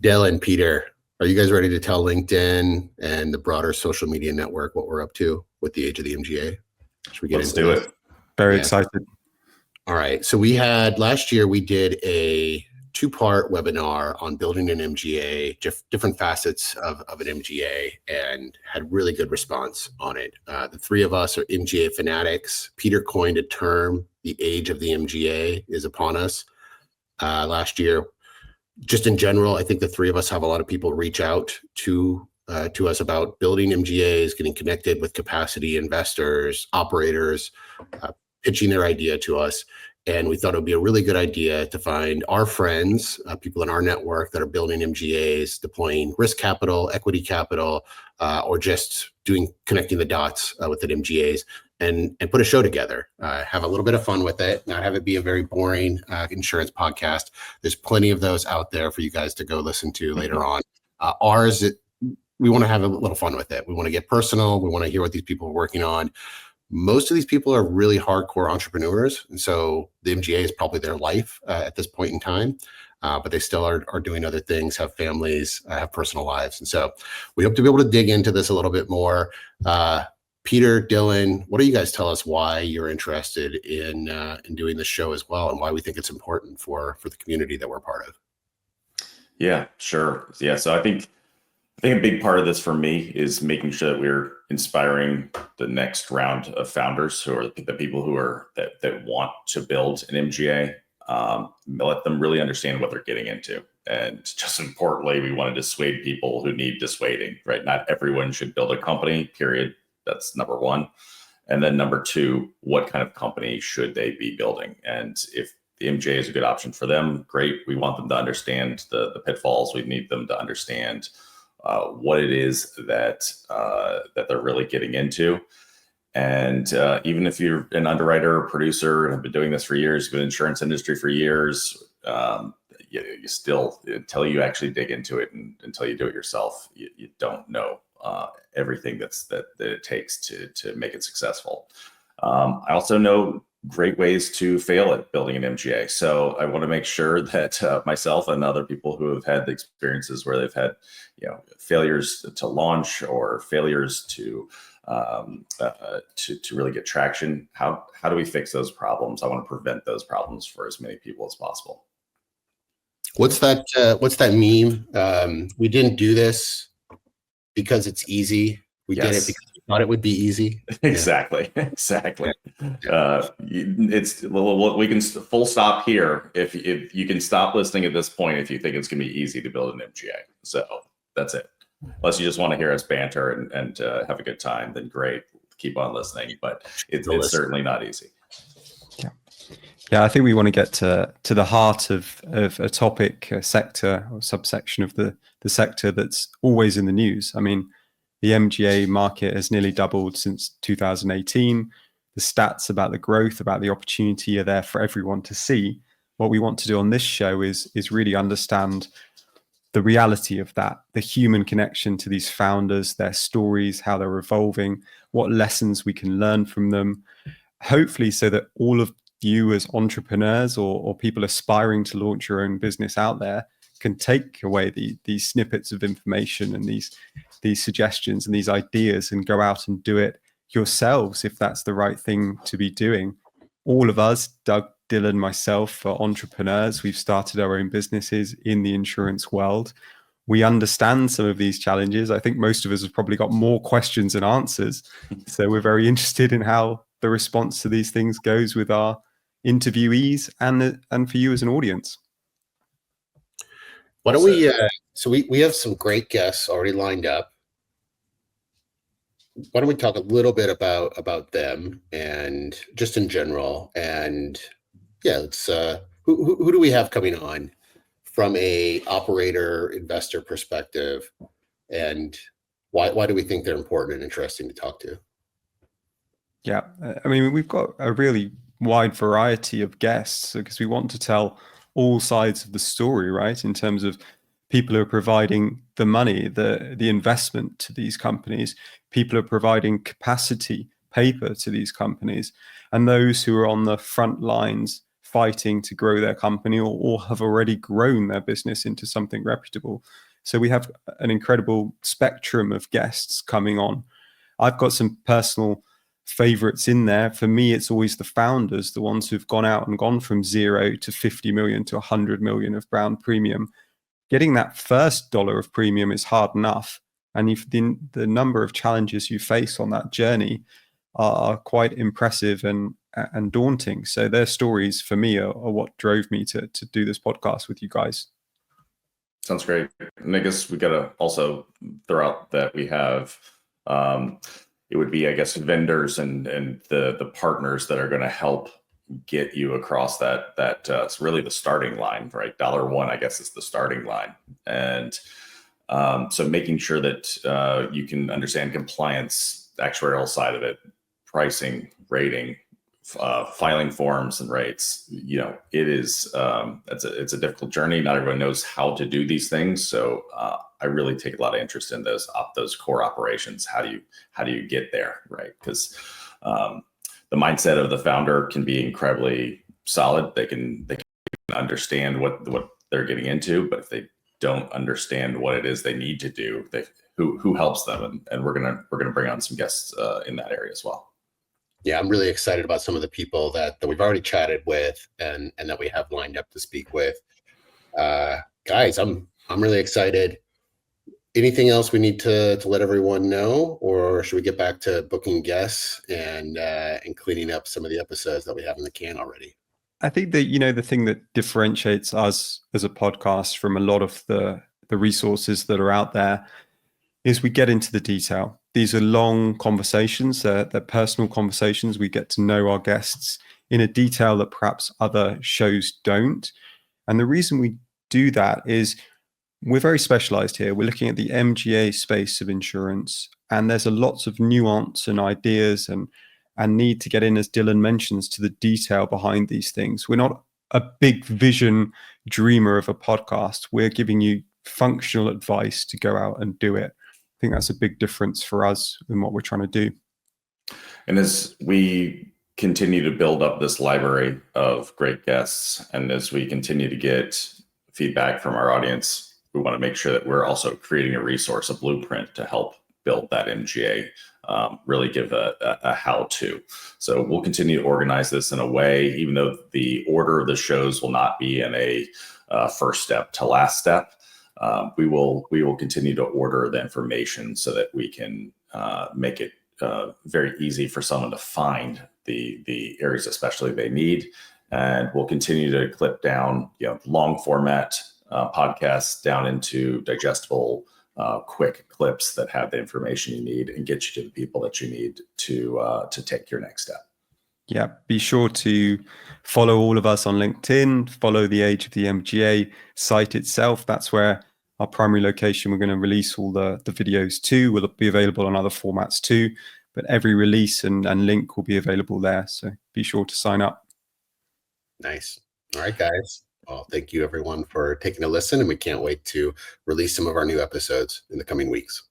Dylan, Peter, are you guys ready to tell LinkedIn and the broader social media network what we're up to with the age of the MGA? Should we get Let's into do this? it. Very excited. All right. So last year we did a 2-part webinar on building an MGA, different facets of an MGA, and had really good response on it. The three of us are MGA fanatics. Peter coined a term, the age of the MGA is upon us. Last year, just in general, I think the three of us have a lot of people reach out to us about building MGAs, getting connected with capacity investors, operators, pitching their idea to us. And we thought it would be a really good idea to find our friends, people in our network that are building MGAs, deploying risk capital, equity capital, or just connecting the dots with the MGAs, and put a show together. Have a little bit of fun with it, not have it be a very boring insurance podcast. There's plenty of those out there for you guys to go listen to later on. Ours, we want to have a little fun with it. We want to get personal. We want to hear what these people are working on. Most of these people are really hardcore entrepreneurs, and so the MGA is probably their life at this point in time, but they still are doing other things, have families, have personal lives. And so we hope to be able to dig into this a little bit more. Peter, Dylan, what do you guys tell us why you're interested in doing this show as well, and why we think it's important for the community that we're part of? Yeah, sure. Yeah, so I think a big part of this for me is making sure that we're inspiring the next round of founders, who are the people who are that want to build an MGA. Let them really understand what they're getting into. And just importantly, we want to dissuade people who need dissuading, right? Not everyone should build a company, period. That's number one. And then number two, what kind of company should they be building? And if the MGA is a good option for them, great. We want them to understand the pitfalls. We need them to understand what it is that they're really getting into. And even if you're an underwriter or producer and have been doing this for years, been in the insurance industry for years, you still, until you actually dig into it and until you do it yourself, you don't know everything that it takes to make it successful. I also know great ways to fail at building an MGA. So I want to make sure that myself and other people who have had the experiences where they've had, failures to launch or failures to really get traction, how do we fix those problems? I want to prevent those problems for as many people as possible. What's that meme? We didn't do this because it's easy. We did it because we thought it would be easy. Exactly. Yeah. Exactly. We can full stop here. If you can stop listening at this point, if you think it's going to be easy to build an MGA. So that's it. Unless you just want to hear us banter and have a good time, then great. Keep on listening. But it's certainly not easy. Yeah, I think we want to get to the heart of a topic, a sector or subsection of the sector that's always in the news. I mean, the MGA market has nearly doubled since 2018. The stats about the growth, about the opportunity are there for everyone to see. What we want to do on this show is really understand the reality of that, the human connection to these founders, their stories, how they're evolving, what lessons we can learn from them, hopefully so that all of you as entrepreneurs or people aspiring to launch your own business out there can take away these snippets of information and these suggestions and these ideas and go out and do it yourselves if that's the right thing to be doing. All of us, Doug, Dylan, myself, are entrepreneurs. We've started our own businesses in the insurance world. We understand some of these challenges. I think most of us have probably got more questions than answers. So we're very interested in how the response to these things goes with our interviewees and for you as an audience. Why don't we, so we have some great guests already lined up. Why don't we talk a little bit about them and just in general, and let's who do we have coming on from a operator investor perspective, and why do we think they're important and interesting to talk to? Yeah, I mean, we've got a really wide variety of guests because we want to tell all sides of the story, right? In terms of people who are providing the money, the investment to these companies, people who are providing capacity, paper to these companies, and those who are on the front lines fighting to grow their company or have already grown their business into something reputable. So we have an incredible spectrum of guests coming on. I've got some personal favorites in there. For me, it's always the founders, the ones who've gone out and gone from 0 to 50 million to 100 million of Brown premium. Getting that first dollar of premium is hard enough. And if the number of challenges you face on that journey are quite impressive and daunting. So their stories for me are what drove me to do this podcast with you guys. Sounds great. And I guess we got to also throw out that we have, it would be, I guess, vendors and the partners that are going to help get you across that it's really the starting line, right? $1, I guess, is the starting line. And so making sure that you can understand compliance, the actuarial side of it, pricing, rating, filing forms and rates, it is it's a difficult journey. Not everyone knows how to do these things. So I really take a lot of interest in those core operations. How do you get there, right? Because the mindset of the founder can be incredibly solid. They can understand what they're getting into, but if they don't understand what it is they need to do, who helps them? And we're gonna bring on some guests in that area as well. Yeah, I'm really excited about some of the people that we've already chatted with and that we have lined up to speak with. Guys, I'm really excited. Anything else we need to let everyone know, or should we get back to booking guests and cleaning up some of the episodes that we have in the can already? I think that, the thing that differentiates us as a podcast from a lot of the resources that are out there is we get into the detail. These are long conversations, they're personal conversations. We get to know our guests in a detail that perhaps other shows don't. And the reason we do that is we're very specialized here. We're looking at the MGA space of insurance, and there's lots of nuance and ideas and need to get in, as Dylan mentions, to the detail behind these things. We're not a big vision dreamer of a podcast. We're giving you functional advice to go out and do it. I think that's a big difference for us in what we're trying to do. And as we continue to build up this library of great guests, and as we continue to get feedback from our audience, we want to make sure that we're also creating a resource, a blueprint to help build that MGA, really give a how-to. So we'll continue to organize this in a way, even though the order of the shows will not be in a first step to last step. We will continue to order the information so that we can make it very easy for someone to find the areas especially they need. And we'll continue to clip down long format podcasts down into digestible quick clips that have the information you need and get you to the people that you need to take your next step. Yeah, be sure to follow all of us on LinkedIn, follow the Age of the MGA site itself. That's where our primary location, we're going to release all the videos to. Will be available on other formats too, but every release and link will be available there. So be sure to sign up. Nice. All right, guys. Well, thank you everyone for taking a listen, and we can't wait to release some of our new episodes in the coming weeks.